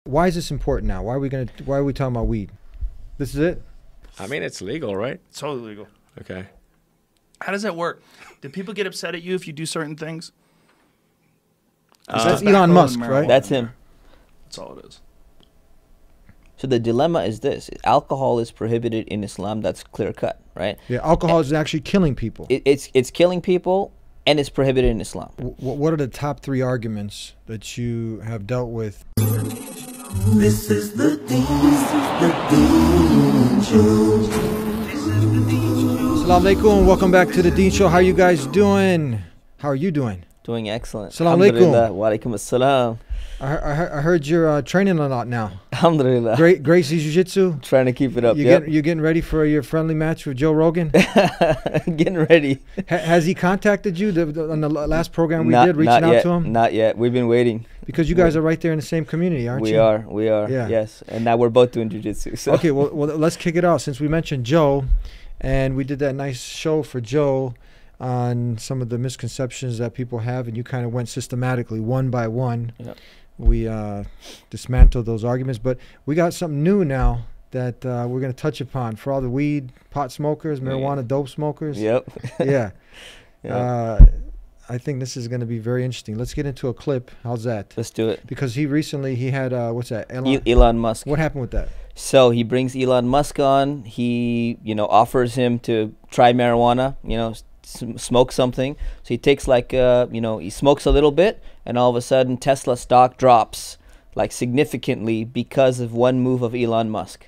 Why is this important now? Why are we talking about weed? This is it? I mean, it's legal, right? It's totally legal. Okay. How does that work? Do people get upset at you if you do certain things? That's Elon Musk, right? That's him. That's all it is. So the dilemma is this: alcohol is prohibited in Islam. That's clear cut, right? Yeah, alcohol is actually killing people. It's killing people, and it's prohibited in Islam. What are the top 3 arguments that you have dealt with? This is the Dean Show. Assalamu alaikum. Welcome back to the Dean Show. How you guys doing? How are you doing? Doing excellent. Assalamu alaikum. Alhamdulillah. Wa alaikum assalam. I heard you're training a lot now. Alhamdulillah. Gracie Jiu-Jitsu. Trying to keep it up. You're getting ready for your friendly match with Joe Rogan? Getting ready. Has he contacted you on the last program we did, reaching out to him? Not yet. We've been waiting. Because you guys are right there in the same community, aren't you? We are. Yeah. Yes. And now we're both doing jiu-jitsu. So. Okay, well, let's kick it off since we mentioned Joe, and we did that nice show for Joe on some of the misconceptions that people have, and you kind of went systematically, one by one. Yep. We dismantled those arguments, but we got something new now that we're going to touch upon for all the weed, pot smokers, marijuana, dope smokers. Yep. Yeah. Yep. I think this is going to be very interesting. Let's get into a clip. How's that? Let's do it. Because he had, what's that? Elon Musk. What happened with that? So he brings Elon Musk on. He, offers him to try marijuana, smoke something. So he takes he smokes a little bit, and all of a sudden Tesla stock drops like significantly because of one move of Elon Musk.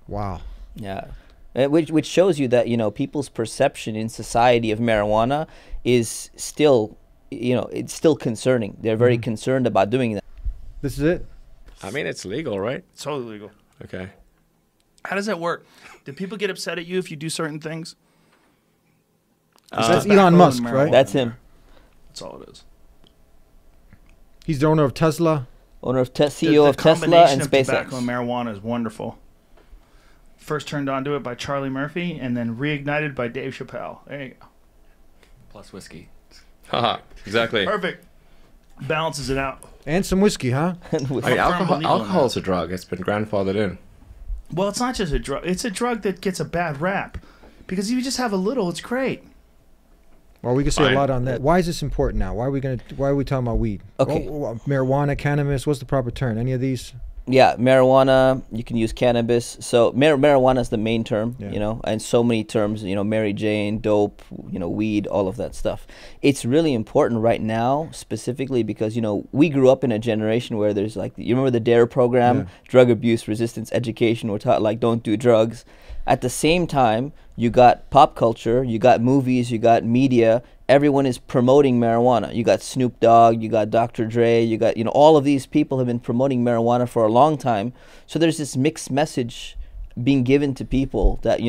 Wow. Yeah. Which shows you that, people's perception in society of marijuana is still, it's still concerning. They're very concerned about doing that. This is it? I mean, it's legal, right? It's totally legal. Okay. How does that work? Do people get upset at you if you do certain things? That's Elon Musk, right? That's him. That's all it is. He's the owner of Tesla. CEO of Tesla and SpaceX. Tobacco and marijuana is wonderful. First turned onto it by Charlie Murphy, and then reignited by Dave Chappelle. There you go. Plus whiskey. Haha, exactly. Perfect. Balances it out. And some whiskey, huh? I mean, Firm believer alcohol in is a drug. It's been grandfathered in. Well, it's not just a drug. It's a drug that gets a bad rap. Because if you just have a little, it's great. Well, we can say Fine. a lot on that. Why is this important now? Why are we talking about weed? Okay. Marijuana, cannabis, what's the proper term? Any of these? Yeah, marijuana, you can use cannabis. So marijuana is the main term, Yeah. and so many terms, Mary Jane, dope, weed, all of that stuff. It's really important right now, specifically because, we grew up in a generation where there's you remember the DARE program, Yeah. drug abuse resistance education, we're taught don't do drugs. At the same time, you got pop culture, you got movies, you got media. Everyone is promoting marijuana. You got Snoop Dogg, you got Dr. Dre, you got, all of these people have been promoting marijuana for a long time. So there's this mixed message being given to people that,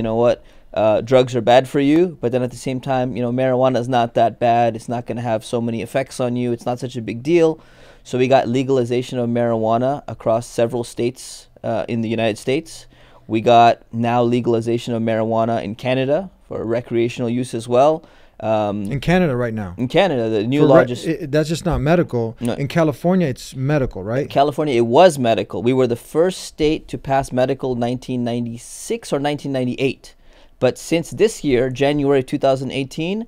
drugs are bad for you, but then at the same time, marijuana is not that bad. It's not going to have so many effects on you. It's not such a big deal. So we got legalization of marijuana across several states in the United States. We got now legalization of marijuana in Canada for recreational use as well. In Canada right now. In Canada, the new law just... that's just not medical. No. In California, it's medical, right? California, it was medical. We were the first state to pass medical 1996 or 1998. But since this year, January 2018,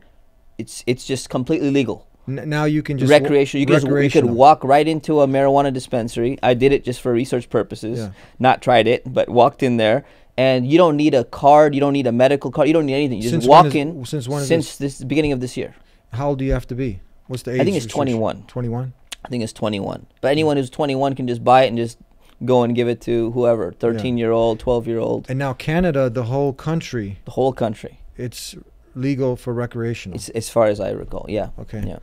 it's just completely legal. Now you can just... Recreational. You could walk right into a marijuana dispensary. I did it just for research purposes. Yeah. Not tried it, but walked in there. And you don't need a card. You don't need a medical card. You don't need anything. You just walk in. Since when? Since the beginning of this year. How old do you have to be? What's the age? I think it's 21. 21? I think it's 21. But anyone who's 21 can just buy it and just go and give it to whoever. 13-year-old, 12-year-old. And now Canada, the whole country. The whole country. It's legal for recreational. It's, as far as I recall. Yeah. Okay. Yeah.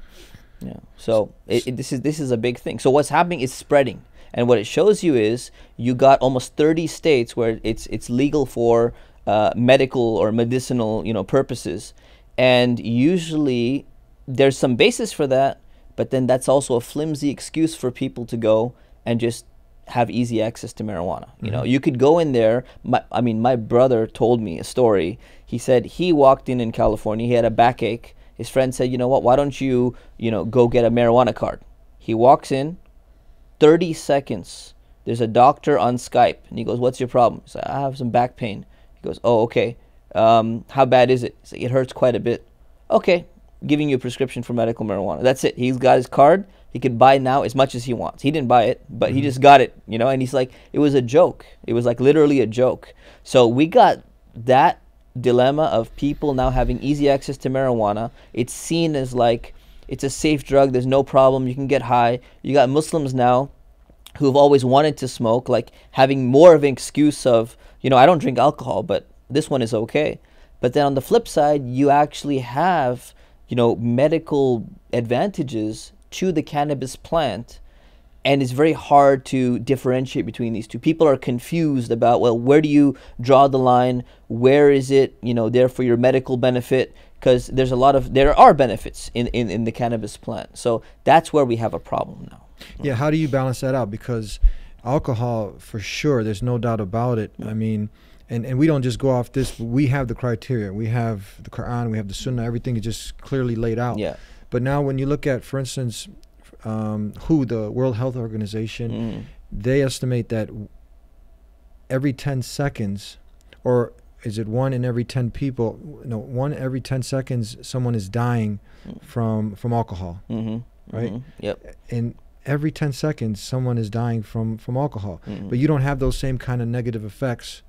Yeah. So this is a big thing. So what's happening is spreading. And what it shows you is you got almost 30 states where it's legal for medical or medicinal purposes, and usually there's some basis for that, but then that's also a flimsy excuse for people to go and just have easy access to marijuana. You could go in there. My brother told me a story. He said he walked in California. He had a backache. His friend said, "You know what? Why don't you go get a marijuana card?" He walks in. 30 seconds. There's a doctor on Skype, and he goes, "What's your problem?" He's like, "I have some back pain." He goes, "Oh, okay. How bad is it?" He's like, "It hurts quite a bit." "Okay, giving you a prescription for medical marijuana." That's it. He's got his card. He can buy now as much as he wants. He didn't buy it, but he just got it, you know. And he's like, it was a joke. It was like literally a joke. So we got that dilemma of people now having easy access to marijuana. It's seen as like it's a safe drug. There's no problem. You can get high. You got Muslims now who have always wanted to smoke, like having more of an excuse of, you know, I don't drink alcohol, but this one is okay. But then on the flip side, you actually have, you know, medical advantages to the cannabis plant, and it's very hard to differentiate between these two. People are confused about, well, where do you draw the line? Where is it, you know, there for your medical benefit? Because there are benefits in the cannabis plant. So that's where we have a problem now. Yeah, how do you balance that out? Because alcohol, for sure, there's no doubt about it. I mean, and we don't just go off this, but we have the criteria. We have the Quran, we have the Sunnah, everything is just clearly laid out. Yeah. But now when you look at, for instance, WHO, the World Health Organization, they estimate that every 10 seconds, or is it 1 in every 10 people? No, 1 every 10 seconds, someone is dying from alcohol, right? Yep. And every 10 seconds, someone is dying from alcohol. But you don't have those same kind of negative effects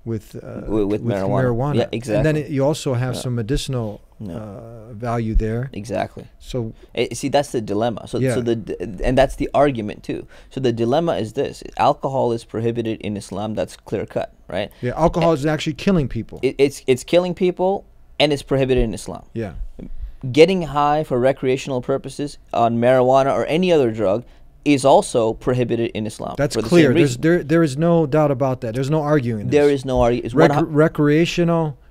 with marijuana. Yeah, exactly. And then you also have some medicinal value there. Exactly. So see, that's the dilemma. So Yeah. and that's the argument too. So the dilemma is this: alcohol is prohibited in Islam. That's clear cut, right? yeah, alcohol is actually killing people. It's killing people, and it's prohibited in Islam. Yeah. Getting high for recreational purposes on marijuana or any other drug is also prohibited in Islam. That's for the clear. same reason. There is no doubt about that. There's no arguing this. There is no argument. It's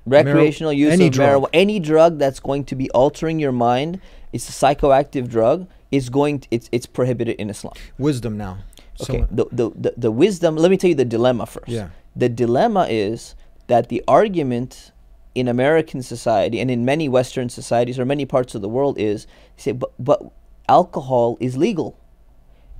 recreational use any of drug. marijuana, any drug that's going to be altering your mind, it's a psychoactive drug, it's prohibited in Islam. Wisdom now. Okay, the wisdom, let me tell you the dilemma first. Yeah. The dilemma is that the argument in American society and in many Western societies or many parts of the world is, say, but alcohol is legal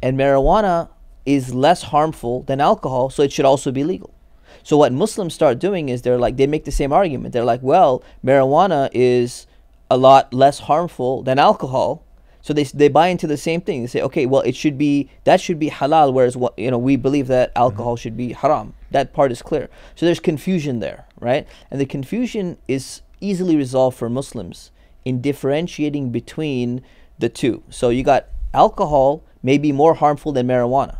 and marijuana is less harmful than alcohol, so it should also be legal. So what Muslims start doing is they make the same argument. They're like, well, marijuana is a lot less harmful than alcohol, so they buy into the same thing. They say, okay, well, that should be halal, whereas we believe that alcohol should be haram. That part is clear. So there's confusion there, right? And the confusion is easily resolved for Muslims in differentiating between the two. So you got alcohol may be more harmful than marijuana,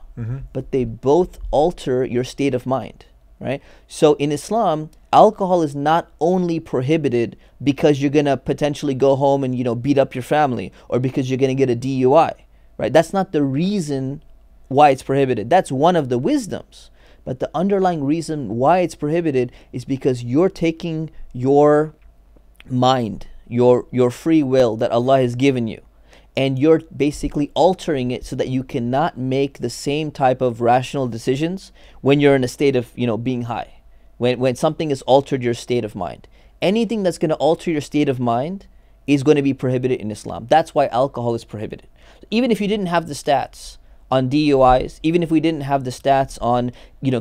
but they both alter your state of mind, right? So in Islam, alcohol is not only prohibited because you're gonna potentially go home and beat up your family, or because you're gonna get a DUI, right? That's not the reason why it's prohibited. That's one of the wisdoms, but the underlying reason why it's prohibited is because you're taking your mind, your free will that Allah has given you, and you're basically altering it so that you cannot make the same type of rational decisions when you're in a state of being high. When something has altered your state of mind, anything that's going to alter your state of mind is going to be prohibited in Islam. That's why alcohol is prohibited. Even if you didn't have the stats on DUIs, even if we didn't have the stats on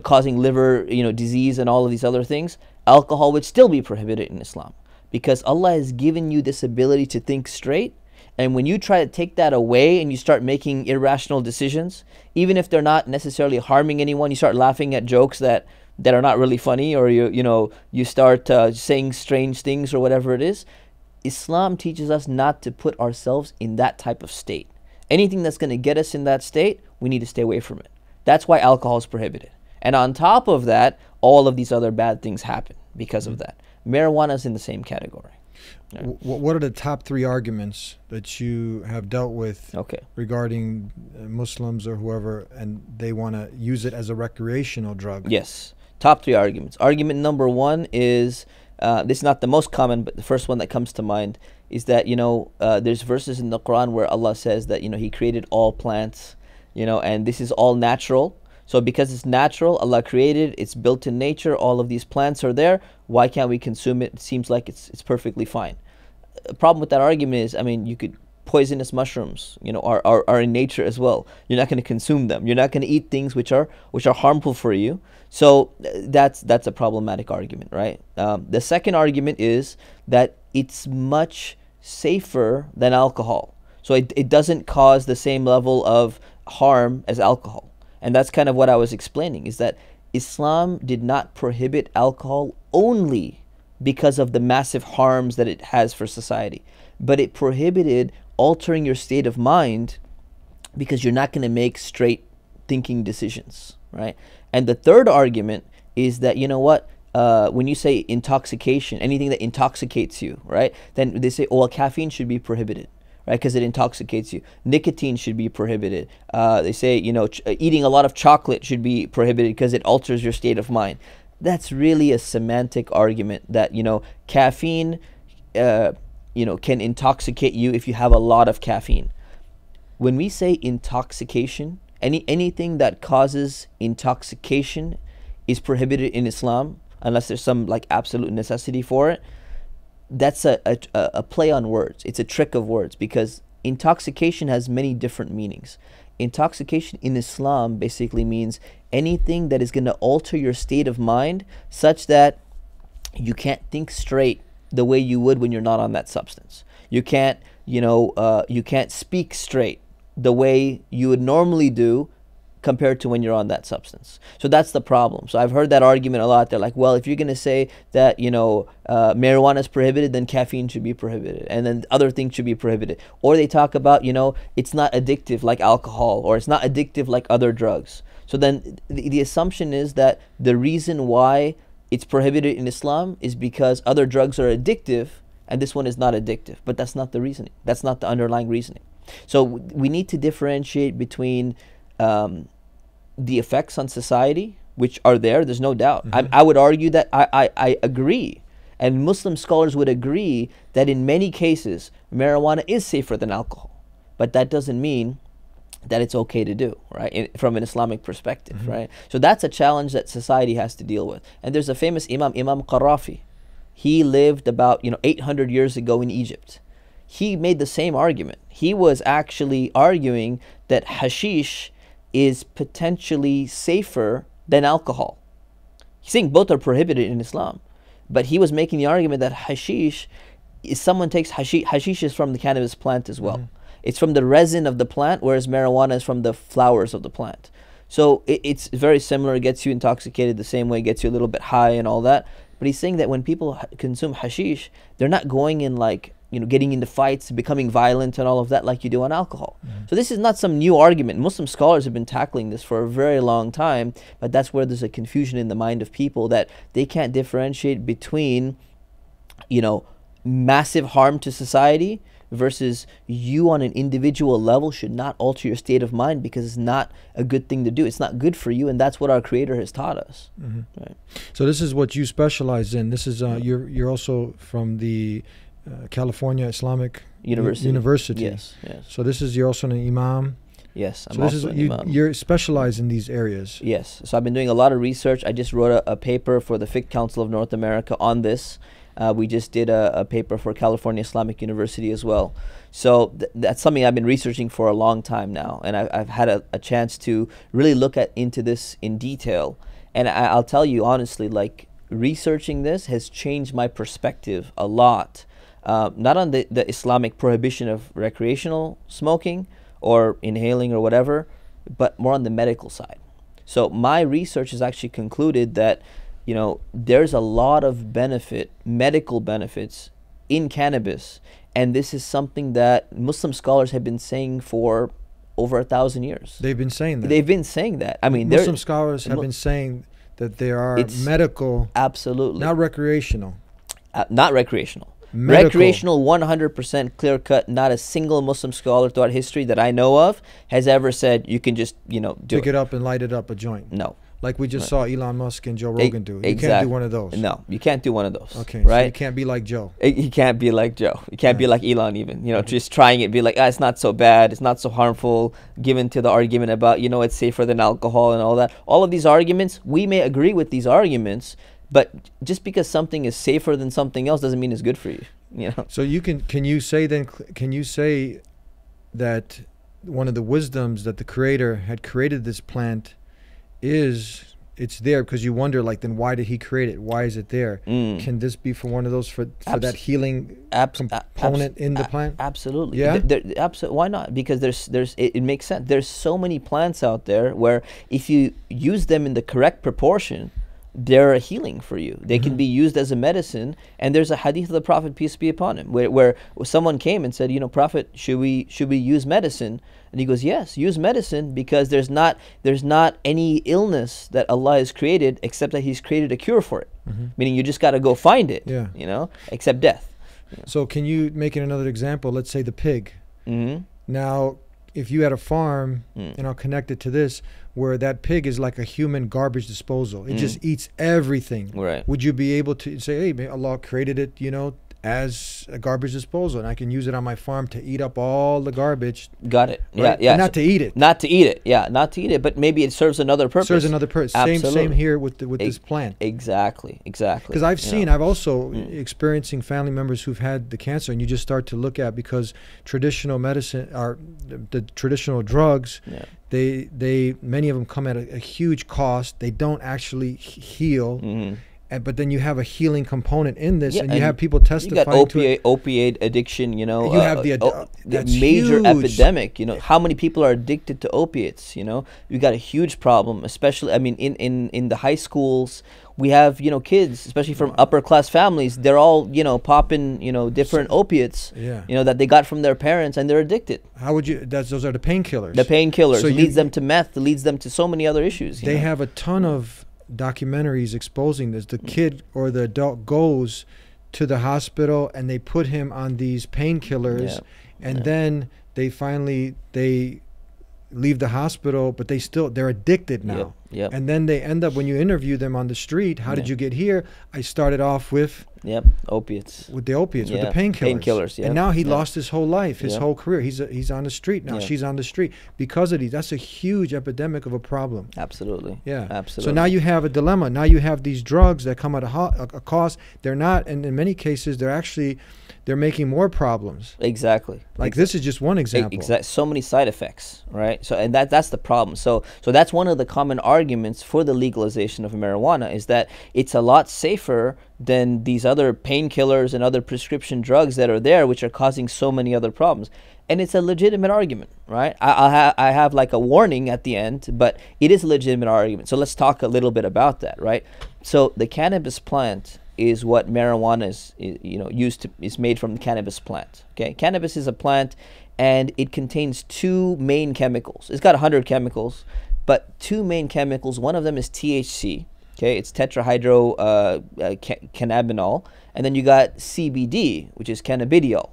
causing liver disease and all of these other things, alcohol would still be prohibited in Islam, because Allah has given you this ability to think straight. And when you try to take that away and you start making irrational decisions, even if they're not necessarily harming anyone, you start laughing at jokes that are not really funny, or you start saying strange things or whatever it is. Islam teaches us not to put ourselves in that type of state. Anything that's going to get us in that state, we need to stay away from it. That's why alcohol is prohibited. And on top of that, all of these other bad things happen because of that. Marijuana is in the same category. Right. What are the top 3 arguments that you have dealt with regarding Muslims or whoever, and they want to use it as a recreational drug? Yes. Top 3 arguments. Argument number 1 is, this is not the most common, but the first one that comes to mind is that, there's verses in the Quran where Allah says that, He created all plants, and this is all natural. So because it's natural, Allah created, it's built in nature, all of these plants are there, why can't we consume it? It seems like it's perfectly fine. The problem with that argument is, you could poisonous mushrooms, are in nature as well. You're not going to consume them. You're not going to eat things which are harmful for you. So that's a problematic argument, right? The second argument is that it's much safer than alcohol. So it doesn't cause the same level of harm as alcohol. And that's kind of what I was explaining, is that Islam did not prohibit alcohol only because of the massive harms that it has for society, but it prohibited altering your state of mind because you're not going to make straight thinking decisions, right? And the third argument is that, when you say intoxication, anything that intoxicates you, right, then they say, oh, well, caffeine should be prohibited, right, because it intoxicates you. Nicotine should be prohibited. They say, eating a lot of chocolate should be prohibited because it alters your state of mind. That's really a semantic argument that, caffeine, can intoxicate you if you have a lot of caffeine. When we say intoxication, anything that causes intoxication is prohibited in Islam, unless there's some like absolute necessity for it. That's a play on words. It's a trick of words, because intoxication has many different meanings. Intoxication in Islam basically means anything that is going to alter your state of mind such that you can't think straight the way you would when you're not on that substance. You can't, you can't speak straight the way you would normally do compared to when you're on that substance. So that's the problem. So I've heard that argument a lot. They're like, well, if you're going to say that, marijuana is prohibited, then caffeine should be prohibited, and then other things should be prohibited. Or they talk about, it's not addictive like alcohol, or it's not addictive like other drugs. So then the assumption is that the reason why it's prohibited in Islam is because other drugs are addictive and this one is not addictive. But that's not the reasoning. That's not the underlying reasoning. So we need to differentiate between the effects on society, which are there, there's no doubt. I would argue that I agree, and Muslim scholars would agree that in many cases marijuana is safer than alcohol, but that doesn't mean that it's okay to do, right, from an Islamic perspective, right? So that's a challenge that society has to deal with. And there's a famous Imam Qarafi. He lived about 800 years ago in Egypt. He made the same argument. He was actually arguing that hashish is potentially safer than alcohol. He's saying both are prohibited in Islam, but he was making the argument that hashish, if someone takes hashish is from the cannabis plant as well. It's from the resin of the plant, whereas marijuana is from the flowers of the plant. So it's very similar. It gets you intoxicated the same way, it gets you a little bit high and all that. But he's saying that when people consume hashish, they're not going in like, getting into fights, becoming violent and all of that like you do on alcohol. So this is not some new argument. Muslim scholars have been tackling this for a very long time, but that's where there's a confusion in the mind of people that they can't differentiate between, massive harm to society versus you on an individual level should not alter your state of mind because it's not a good thing to do. It's not good for you, and that's what our Creator has taught us. Right? So this is what you specialize in. This is you're also from the California Islamic University. Yes. So you're also an imam. Yes, I'm so this also is an imam. You're specialized in these areas. Yes. So I've been doing a lot of research. I just wrote a paper for the Fiqh Council of North America on this. We just did a paper for California Islamic University as well. So that's something I've been researching for a long time now, and I've had a chance to really look into this in detail. And I'll tell you honestly, like, researching this has changed my perspective a lot. Not on the Islamic prohibition of recreational smoking or inhaling or whatever, but more on the medical side. So my research has actually concluded that there's a lot of medical benefits in cannabis, and this is something that Muslim scholars have been saying for over 1,000 years. They've been saying that. They've been saying that. I mean, Muslim scholars have been saying that there are medical, absolutely, not recreational. Not recreational. Medical. Recreational, 100% clear cut. Not a single Muslim scholar throughout history that I know of has ever said you can just pick it up and light it up a joint. No. Like we just saw Elon Musk and Joe Rogan do. You can't do one of those. No, you can't do one of those. Okay, right? So you can't be like Joe. You can't be like Joe. You can't be like Elon even. Just trying it, be like, it's not so bad. It's not so harmful. Given to the argument about, it's safer than alcohol and all that. All of these arguments, we may agree with these arguments, but just because something is safer than something else doesn't mean it's good for you. So can you say that one of the wisdoms that the creator had created this plant is it's there because you wonder, like, then why did he create it? Why is it there? Can this be for one of those for that healing component in the plant? Absolutely. Yeah. Why not? Because it makes sense. There's so many plants out there where if you use them in the correct proportion, they're a healing for you. They can be used as a medicine. And there's a hadith of the Prophet, peace be upon him, where someone came and said, Prophet, should we use medicine? And he goes, yes, use medicine, because there's not any illness that Allah has created except that He's created a cure for it. Meaning you just got to go find it. Yeah. Except death. So can you make it another example? Let's say the pig. Now, if you had a farm, and I'll connect it to this, where that pig is like a human garbage disposal. It just eats everything. Right. Would you be able to say, hey, Allah created it, as a garbage disposal, and I can use it on my farm to eat up all the garbage? Got it. Right? Yeah. But not to eat it. Not to eat it. Yeah, not to eat it, but maybe it serves another purpose. Serves another purpose. Same here with this plant. Exactly. Because I've also experiencing family members who've had the cancer, and you just start to look at, because traditional medicine or the traditional drugs, they many of them come at a huge cost. They don't actually heal. But then you have a healing component in this, and you have people testifying to it. Opiate addiction, You have the major huge epidemic. How many people are addicted to opiates? You got a huge problem, especially. I mean, in the high schools, we have kids, especially from upper class families. They're all popping different opiates. That they got from their parents, and they're addicted. How would you? Those are the painkillers. The painkillers. So leads them to meth. Leads them to so many other issues. They have a ton of documentaries exposing this. The kid or the adult goes to the hospital and they put him on these painkillers, and then they leave the hospital, but they're addicted now. And then they end up, when you interview them on the street, how did you get here? I started off with opiates. With the opiates, with the painkillers. And now he lost his whole life, his whole career. He's on the street now. She's on the street because of these. That's a huge epidemic of a problem. Absolutely. Yeah. Absolutely. So now you have a dilemma. Now you have these drugs that come at a cost. They're not, and in many cases, they're making more problems. Exactly. This is just one example. So many side effects, right? So, and that's the problem. So that's one of the common arguments for the legalization of marijuana, is that it's a lot safer than these other painkillers and other prescription drugs that are there, which are causing so many other problems. And it's a legitimate argument, right? I have like a warning at the end, but it is a legitimate argument. So let's talk a little bit about that, right? So the cannabis plant is what marijuana is made from the cannabis plant. Okay, cannabis is a plant, and it contains two main chemicals. It's got 100 chemicals, but two main chemicals. One of them is THC. Okay, it's tetrahydrocannabinol, and then you got CBD, which is cannabidiol.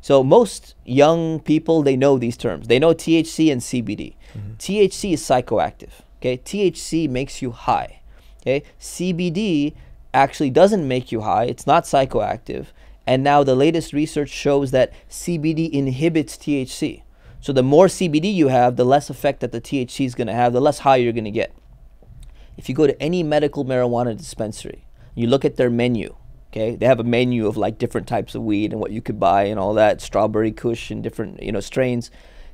So most young people, they know these terms. They know THC and CBD. THC is psychoactive. Okay, THC makes you high. Okay, CBD actually doesn't make you high. It's not psychoactive. And now the latest research shows that CBD inhibits THC. So the more CBD you have, the less effect that the THC is going to have, the less high you're going to get. If you go to any medical marijuana dispensary, you look at their menu, okay? They have a menu of like different types of weed and what you could buy and all that, strawberry kush and different, strains.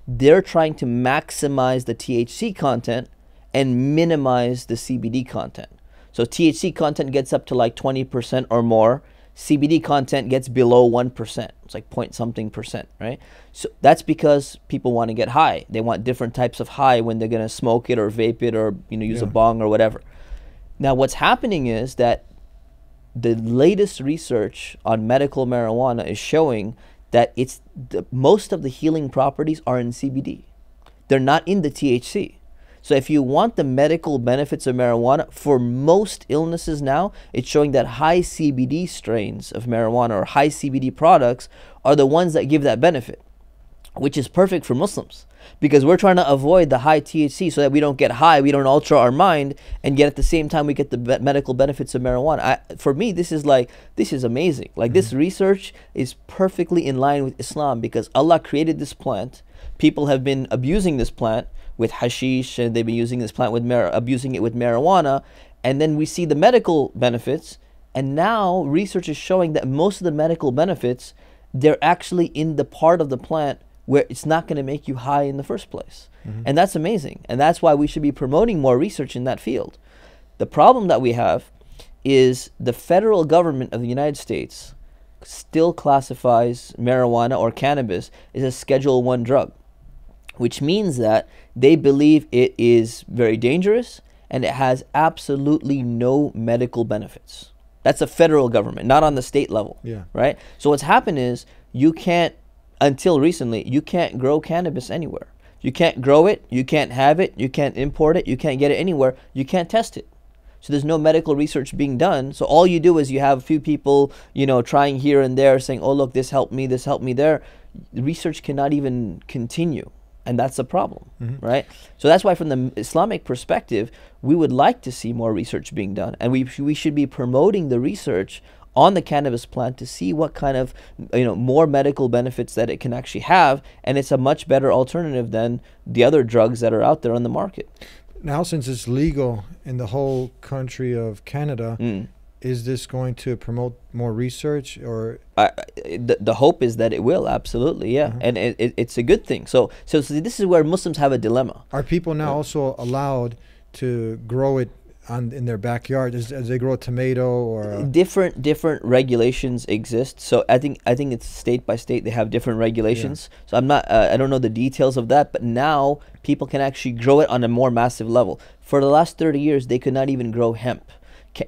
They're trying to maximize the THC content and minimize the CBD content. So THC content gets up to like 20% or more. CBD content gets below 1%. It's like point something percent, right? So that's because people want to get high. They want different types of high when they're going to smoke it or vape it or use a bong or whatever. Now what's happening is that the latest research on medical marijuana is showing that most of the healing properties are in CBD. They're not in the THC. So if you want the medical benefits of marijuana, for most illnesses now, it's showing that high CBD strains of marijuana or high CBD products are the ones that give that benefit, which is perfect for Muslims, because we're trying to avoid the high THC so that we don't get high, we don't alter our mind, and yet at the same time we get the medical benefits of marijuana. For me, this is amazing. This research is perfectly in line with Islam, because Allah created this plant. People have been abusing this plant with hashish, and they've been using this plant abusing it with marijuana, and then we see the medical benefits, and now research is showing that most of the medical benefits, they're actually in the part of the plant where it's not going to make you high in the first place. And that's amazing. And that's why we should be promoting more research in that field. The problem that we have is the federal government of the United States still classifies marijuana or cannabis as a Schedule 1 drug, which means that they believe it is very dangerous and it has absolutely no medical benefits. That's the federal government, not on the state level. Yeah. Right? So what's happened is you can't, until recently, you can't grow cannabis anywhere. You can't grow it, you can't have it, you can't import it, you can't get it anywhere, you can't test it. So there's no medical research being done. So all you do is you have a few people, you know, trying here and there, saying, oh, look, this helped me there. The research cannot even continue. And that's a problem, right? So that's why from the Islamic perspective, we would like to see more research being done. And we should be promoting the research on the cannabis plant to see what kind of, you know, more medical benefits that it can actually have. And it's a much better alternative than the other drugs that are out there on the market. Now, since it's legal in the whole country of Canada, is this going to promote more research, or? The hope is that it will, absolutely, yeah. And it's a good thing. So this is where Muslims have a dilemma. Are people now also allowed to grow it in their backyard as they grow a tomato or? Different regulations exist. So I think it's state by state. They have different regulations. So I'm not. I don't know the details of that. But now people can actually grow it on a more massive level. For the last 30 years, they could not even grow hemp.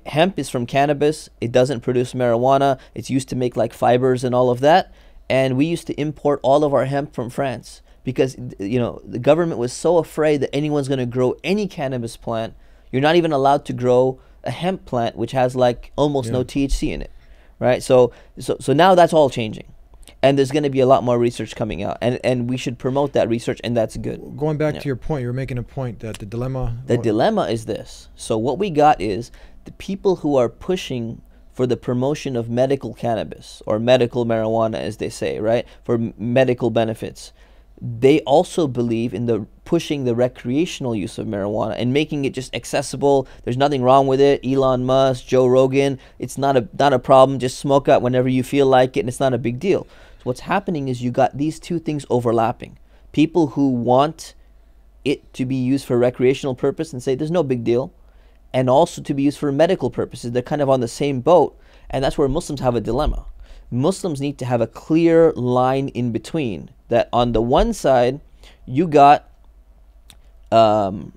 Hemp is from cannabis. It doesn't produce marijuana. It's used to make like fibers and all of that. And we used to import all of our hemp from France because, you know, the government was so afraid that anyone's going to grow any cannabis plant. You're not even allowed to grow a hemp plant which has like almost no THC in it, right? So now that's all changing, and there's going to be a lot more research coming out, and we should promote that research, and that's good. Going back to your point, you're making a point that the dilemma. The dilemma is this. So what we got is the people who are pushing for the promotion of medical cannabis or medical marijuana, as they say, right, for medical benefits. They also believe in the pushing the recreational use of marijuana and making it just accessible. There's nothing wrong with it. Elon Musk, Joe Rogan, it's not a problem. Just smoke out whenever you feel like it, and it's not a big deal. So what's happening is you got these two things overlapping. People who want it to be used for recreational purpose and say there's no big deal, and also to be used for medical purposes. They're kind of on the same boat, and that's where Muslims have a dilemma. Muslims need to have a clear line in between. That on the one side, you got the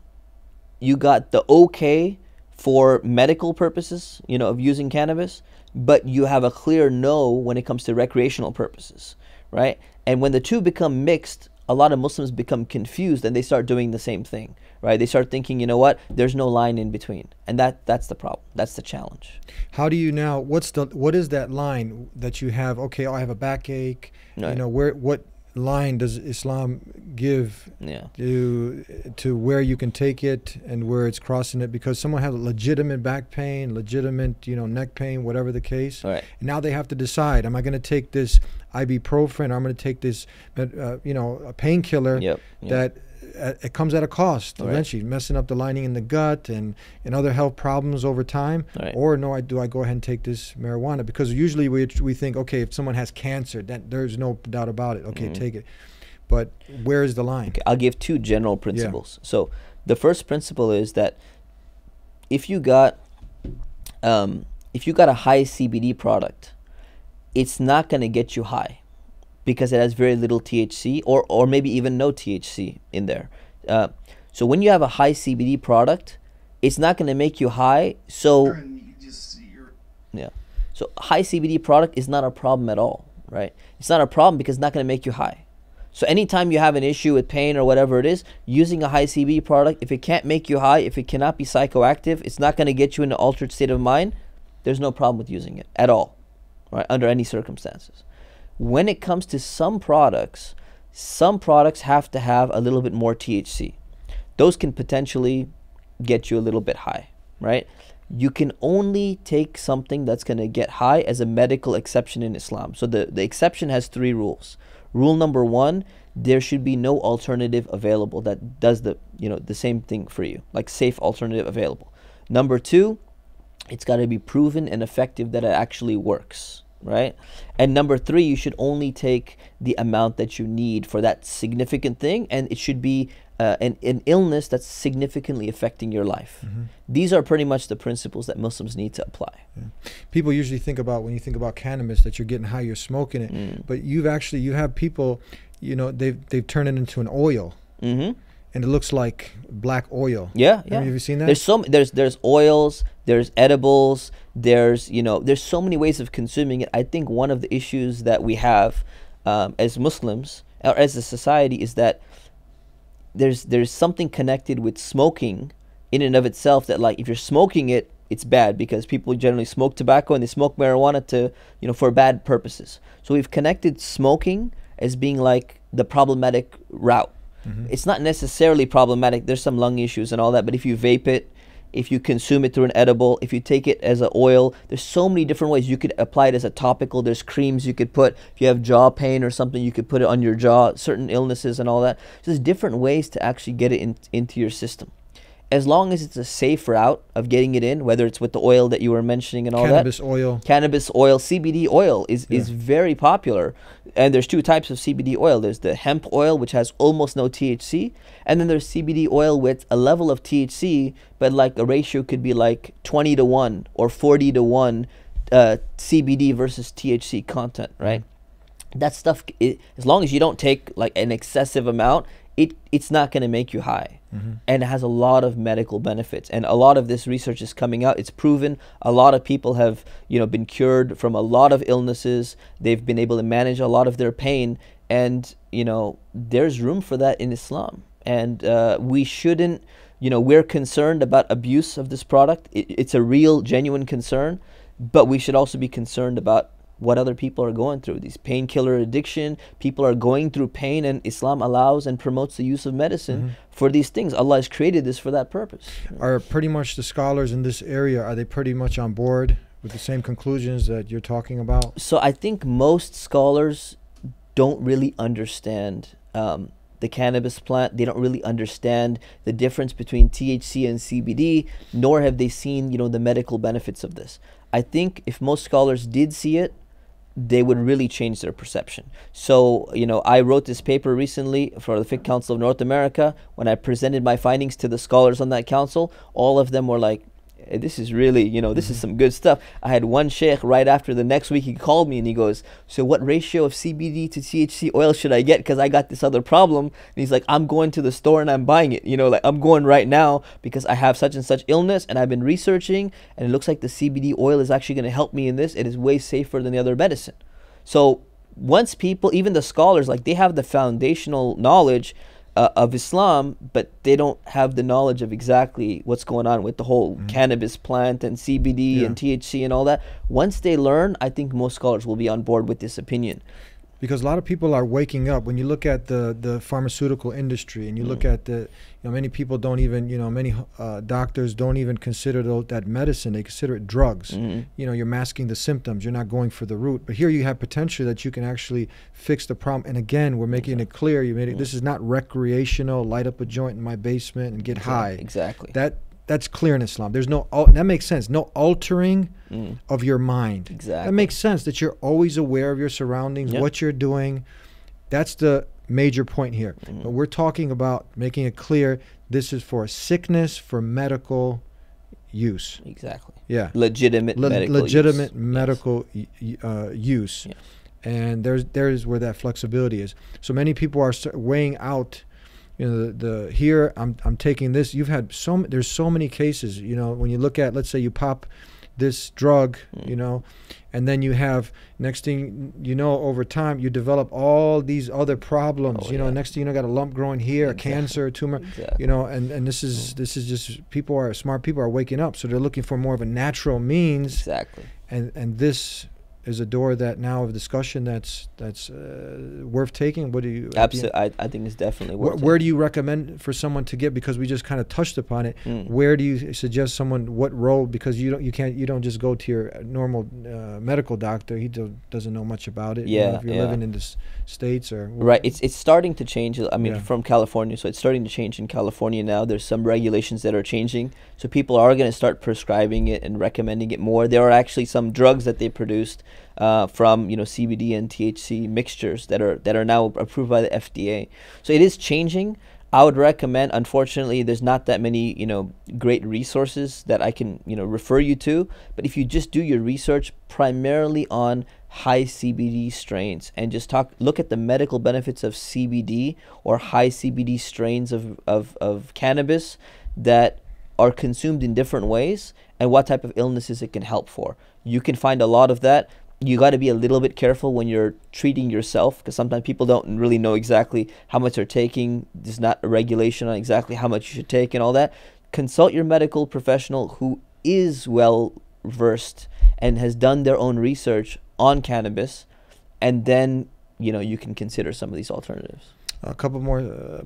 okay for medical purposes, you know, of using cannabis, but you have a clear no when it comes to recreational purposes, right? And when the two become mixed, a lot of Muslims become confused and they start doing the same thing, right? They start thinking, you know what, there's no line in between. And that's the problem. That's the challenge. How do you now, what is that line that you have, okay, I have a backache, Right. you know, what line does Islam give to where you can take it and where it's crossing it? Because someone has legitimate back pain, legitimate, you know, neck pain, whatever the case. Right. And now they have to decide, am I going to take this ibuprofen, or I'm going to take this, you know, a painkiller that it comes at a cost eventually, messing up the lining in the gut and other health problems over time. Or no, do I go ahead and take this marijuana? Because usually we think, okay, if someone has cancer, that there's no doubt about it. Okay, take it. But where is the line? Okay, I'll give two general principles. So the first principle is that if you got a high CBD product, it's not going to get you high, because it has very little THC or maybe even no THC in there. So when you have a high CBD product, it's not going to make you high. So so high CBD product is not a problem at all, right? It's not a problem because it's not going to make you high. So anytime you have an issue with pain or whatever it is, using a high CBD product, if it can't make you high, if it cannot be psychoactive, it's not going to get you in an altered state of mind, there's no problem with using it at all, right? Under any circumstances. When it comes to some products have to have a little bit more THC. Those can potentially get you a little bit high, right? You can only take something that's going to get high as a medical exception in Islam. So the exception has 3 rules. Rule number 1, there should be no alternative available that does the same thing for you, like safe alternative available. Number 2, it's got to be proven and effective that it actually works. right? And number three, you should only take the amount that you need for that significant thing, and it should be an illness that's significantly affecting your life. These are pretty much the principles that Muslims need to apply. People usually think about, when you think about cannabis, that you're getting high, you're smoking it, but you have people, you know, they've turned it into an oil, and it looks like black oil. Yeah, Have you seen that? There's oils, there's edibles, there's so many ways of consuming it. I think one of the issues that we have as Muslims or as a society is that there's something connected with smoking in and of itself, that like if you're smoking it, it's bad, because people generally smoke tobacco and they smoke marijuana to, for bad purposes. So we've connected smoking as being like the problematic route. It's not necessarily problematic. There's some lung issues and all that, but if you vape it, if you consume it through an edible, if you take it as an oil, there's so many different ways. You could apply it as a topical. There's creams you could put. If you have jaw pain or something, you could put it on your jaw, certain illnesses and all that. So there's different ways to actually get it into your system. As long as it's a safe route of getting it in, whether it's with the oil that you were mentioning and all Cannabis oil. Cannabis oil, CBD oil is very popular. And there's two types of CBD oil. There's the hemp oil, which has almost no THC. And then there's CBD oil with a level of THC, but like a ratio could be like 20-1 or 40-1 CBD versus THC content, right? That stuff, as long as you don't take like an excessive amount, it's not going to make you high. And it has a lot of medical benefits, and a lot of this research is coming out. It's proven a lot of people have been cured from a lot of illnesses. They've been able to manage a lot of their pain, and there's room for that in Islam. And we shouldn't, we're concerned about abuse of this product. It's a real, genuine concern, but we should also be concerned about what other people are going through. These painkiller addiction, people are going through pain, and Islam allows and promotes the use of medicine for these things. Allah has created this for that purpose. Are pretty much the scholars in this area, are they pretty much on board with the same conclusions that you're talking about? So I think most scholars don't really understand the cannabis plant. They don't really understand the difference between THC and CBD, nor have they seen the medical benefits of this. I think if most scholars did see it, they would really change their perception. So, I wrote this paper recently for the Fiqh Council of North America. When I presented my findings to the scholars on that council, all of them were like, hey, this is really, this is some good stuff. I had one sheikh right after the next week, he called me and he goes, so what ratio of CBD to THC oil should I get? Because I got this other problem. And he's like, I'm going to the store and I'm buying it. Like I'm going right now because I have such and such illness and I've been researching and it looks like the CBD oil is actually going to help me in this. It is way safer than the other medicine. So once people, even the scholars, like they have the foundational knowledge of Islam, but they don't have the knowledge of exactly what's going on with the whole cannabis plant and CBD and THC and all that. Once they learn, I think most scholars will be on board with this opinion. Because a lot of people are waking up. When you look at the pharmaceutical industry and you look at many people don't even, many doctors don't even consider that medicine. They consider it drugs. You're masking the symptoms. You're not going for the root. But here you have potential that you can actually fix the problem. And again, we're making it clear. This is not recreational, light up a joint in my basement and get high. Exactly. That's clear in Islam. There's that makes sense. No altering of your mind. Exactly. That makes sense, that you're always aware of your surroundings, what you're doing. That's the major point here. But we're talking about making it clear this is for sickness, for medical use. Exactly. Yeah. Legitimate medical use. Yeah. And there's where that flexibility is. So many people are weighing out, here I'm taking this. There's so many cases, when you look at, let's say you pop this drug, and then you have, next thing over time you develop all these other problems. Next thing got a lump growing here, a cancer, a tumor. And this is just smart people are waking up, so they're looking for more of a natural means. Exactly. And this is a door that now of discussion that's worth taking. What do you? Absolutely, I think it's definitely worth. Where do you recommend for someone to get? Because we just kind of touched upon it. Where do you suggest someone? What road? Because you don't just go to your normal medical doctor. He doesn't know much about it. Yeah, if you're living in the States or right. It's starting to change. I mean, from California, so it's starting to change in California now. There's some regulations that are changing, so people are going to start prescribing it and recommending it more. There are actually some drugs that they produced from CBD and THC mixtures that are now approved by the FDA. So it is changing. I would recommend, unfortunately, there's not that many, great resources that I can, refer you to. But if you just do your research primarily on high CBD strains and just look at the medical benefits of CBD or high CBD strains of cannabis that are consumed in different ways and what type of illnesses it can help for. You can find a lot of that. You got to be a little bit careful when you're treating yourself, because sometimes people don't really know exactly how much they're taking. There's not a regulation on exactly how much you should take and all that. Consult your medical professional who is well versed and has done their own research on cannabis, and then you can consider some of these alternatives. A couple more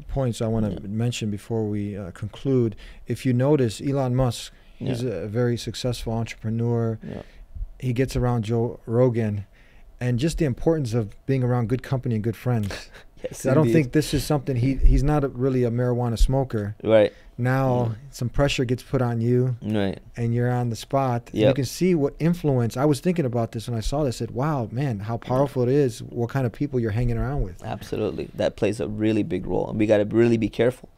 points I want to mention before we conclude. If you notice, Elon Musk, he's a very successful entrepreneur. Yeah. He gets around Joe Rogan, and just the importance of being around good company and good friends. Yes, I don't indeed. think this is something he's not really a marijuana smoker. Right. Now some pressure gets put on you, Right. and you're on the spot. Yep. You can see what influence. I was thinking about this when I saw this. I said, wow, man, how powerful it is, what kind of people you're hanging around with. Absolutely. That plays a really big role, and we got to really be careful.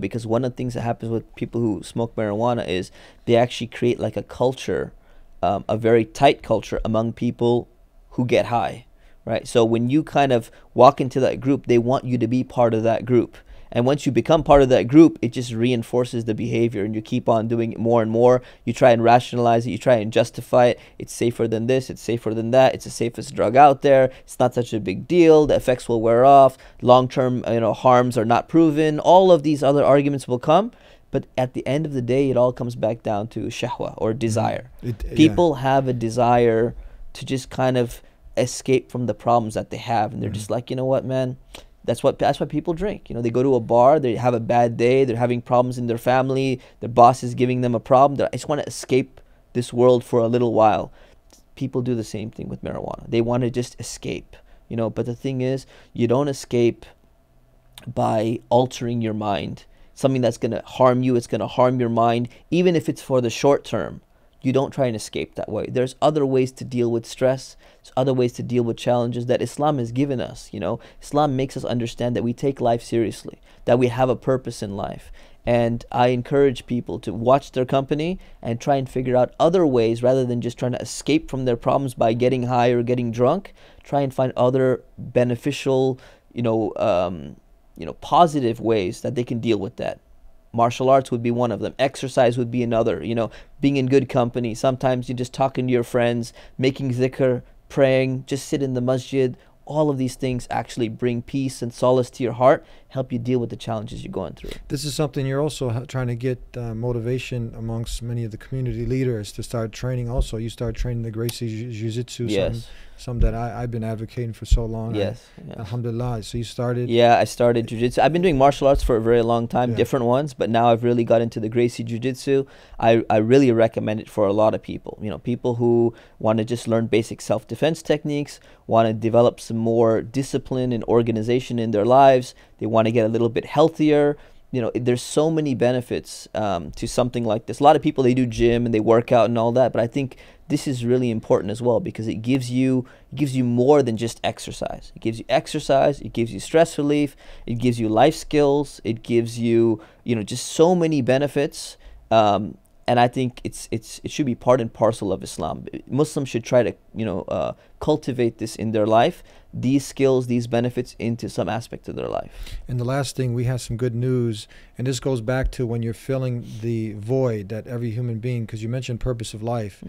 Because one of the things that happens with people who smoke marijuana is they actually create like a culture, a very tight culture among people who get high, right? So when you kind of walk into that group, they want you to be part of that group. And once you become part of that group, it just reinforces the behavior, and you keep on doing it more and more. You try and rationalize it. You try and justify it. It's safer than this. It's safer than that. It's the safest drug out there. It's not such a big deal. The effects will wear off. Long-term, harms are not proven. All of these other arguments will come. But at the end of the day, it all comes back down to shahwa, or desire. People have a desire to just kind of escape from the problems that they have. And they're just like, you know what, man? That's why people drink. They go to a bar, they have a bad day, they're having problems in their family, their boss is giving them a problem. I just want to escape this world for a little while. People do the same thing with marijuana. They want to just escape. But the thing is, you don't escape by altering your mind. Something that's going to harm you, it's going to harm your mind, even if it's for the short term. You don't try and escape that way. There's other ways to deal with stress. There's other ways to deal with challenges that Islam has given us. Islam makes us understand that we take life seriously, that we have a purpose in life. And I encourage people to watch their company and try and figure out other ways, rather than just trying to escape from their problems by getting high or getting drunk. Try and find other beneficial, positive ways that they can deal with that. Martial arts would be one of them. Exercise would be another. Being in good company. Sometimes you're just talking to your friends, making zikr, praying, just sit in the masjid. All of these things actually bring peace and solace to your heart, help you deal with the challenges you're going through. This is something you're also trying to get motivation amongst many of the community leaders to start training also. You start training the Gracie Jiu-Jitsu, Yes. something that I've been advocating for so long. Yes. Alhamdulillah. So you started. Yeah, I started jiu-jitsu. I've been doing martial arts for a very long time, Yeah. different ones, but now I've really got into the Gracie Jiu-Jitsu. I really recommend it for a lot of people. People who want to just learn basic self-defense techniques, want to develop some more discipline and organization in their lives. They want to get a little bit healthier. There's so many benefits to something like this. A lot of people, they do gym and they work out and all that, but I think this is really important as well, because it gives you more than just exercise. It gives you exercise, it gives you stress relief, it gives you life skills, it gives you just so many benefits. And I think it should be part and parcel of Islam. Muslims should try to cultivate this in their life, these skills, these benefits, into some aspect of their life. And the last thing, we have some good news, and this goes back to when you're filling the void that every human being, because you mentioned purpose of life,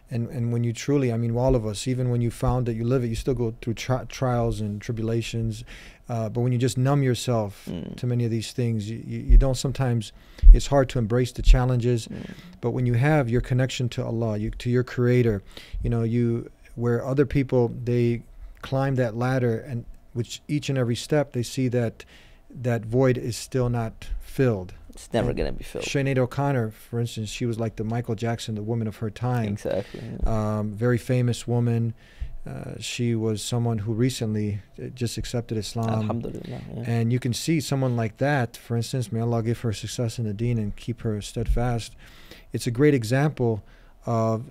and when you truly, all of us, even when you found that you live it, you still go through trials and tribulations, but when you just numb yourself to many of these things, you don't, sometimes it's hard to embrace the challenges, but when you have your connection to Allah, to your Creator, where other people, they climb that ladder, and which each and every step they see that void is still not filled. It's never going to be filled. Sinead O'Connor, for instance, she was like the Michael Jackson, the woman of her time. Exactly. Very famous woman. She was someone who recently just accepted Islam. Alhamdulillah. Yeah. And you can see someone like that, for instance, may Allah give her success in the deen and keep her steadfast. It's a great example of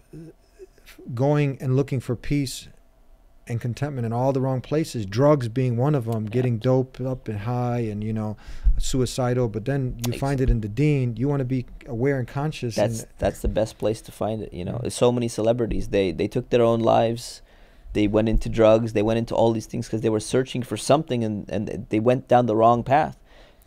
going and looking for peace and contentment in all the wrong places, drugs being one of them, getting doped up and high and, you know, suicidal. But then you find it in the deen. You want to be aware and conscious. That's the best place to find it. You know, there's so many celebrities, they took their own lives. They went into drugs. They went into all these things because they were searching for something, and they went down the wrong path.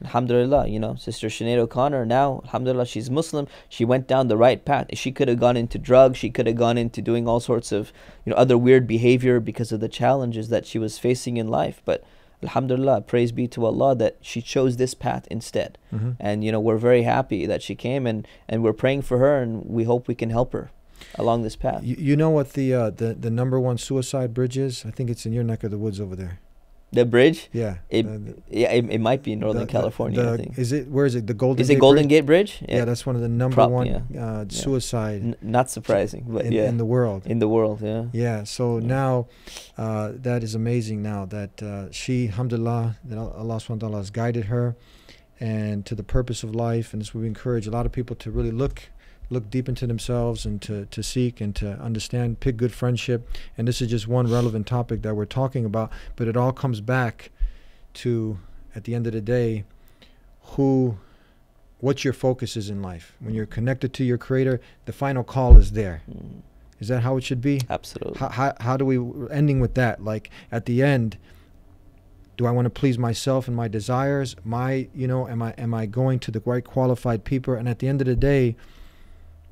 Alhamdulillah, you know, Sister Sinead O'Connor now, alhamdulillah, she's Muslim. She went down the right path. She could have gone into drugs. She could have gone into doing all sorts of, you know, other weird behavior because of the challenges that she was facing in life. But alhamdulillah, praise be to Allah that she chose this path instead. And, you know, we're very happy that she came, and we're praying for her, and we hope we can help her along this path. You know what the #1 suicide bridge is? I think it's in your neck of the woods over there. The bridge? Yeah. It might be in Northern California, I think. Is it? Where is it? The Golden Is Gate it Golden Bridge? Gate Bridge? Yeah, that's one of the #1 suicide not surprising, but in the world. In the world, yeah. Yeah, so now that is amazing now that she, alhamdulillah, that Allah subhanahu wa ta'ala has guided her and to the purpose of life. And this we encourage a lot of people to really look deep into themselves and to seek and to understand, pick good friendship. And this is just one relevant topic that we're talking about, but it all comes back to, at the end of the day, what your focus is in life. When you're connected to your Creator, the final call is there. Is that how it should be? Absolutely. How do we, ending with that, like at the end, do I want to please myself and my desires? Am I going to the right qualified people? And at the end of the day,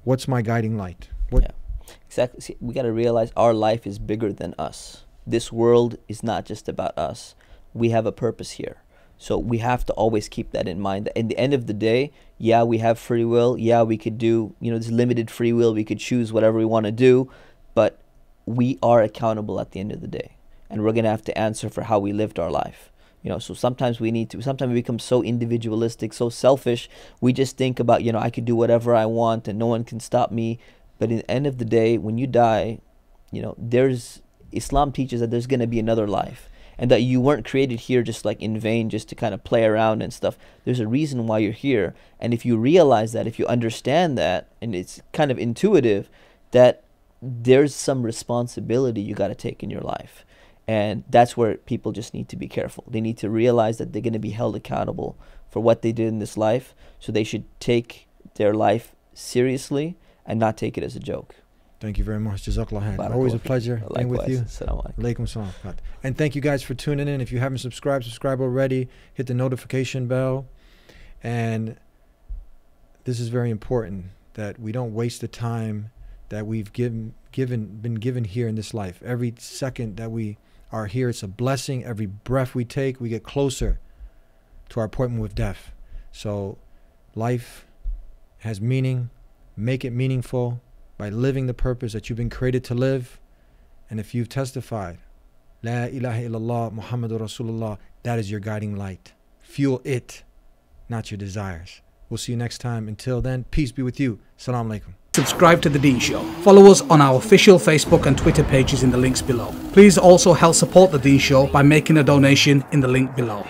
what's my guiding light? Yeah, exactly. See, we got to realize our life is bigger than us. This world is not just about us. We have a purpose here. So we have to always keep that in mind. At the end of the day, yeah, we have free will. Yeah, we could do, you know, this limited free will. We could choose whatever we want to do. But we are accountable at the end of the day. And we're going to have to answer for how we lived our life. You know, so sometimes we become so individualistic, so selfish. We just think about, you know, I could do whatever I want and no one can stop me. But in the end of the day, when you die, you know, Islam teaches that there's going to be another life, and that you weren't created here just like in vain, just to kind of play around and stuff. There's a reason why you're here. And if you realize that, if you understand that, and it's kind of intuitive, that there's some responsibility you got to take in your life. And that's where people just need to be careful. They need to realize that they're going to be held accountable for what they did in this life. So they should take their life seriously and not take it as a joke. Thank you very much. Jazakallah khair. Always a pleasure being with you. Alaikum salam. And thank you guys for tuning in. If you haven't subscribed already. Hit the notification bell. And this is very important, that we don't waste the time that we've been given here in this life. Every second that we are here, it's a blessing. Every breath we take, we get closer to our appointment with death. So life has meaning. Make it meaningful by living the purpose that you've been created to live. And if you've testified, La ilaha illallah Muhammadur Rasulullah, that is your guiding light. Fuel it, not your desires. We'll see you next time. Until then, peace be with you. Assalamu alaikum. Subscribe to The Deen Show. Follow us on our official Facebook and Twitter pages in the links below. Please also help support The Deen Show by making a donation in the link below.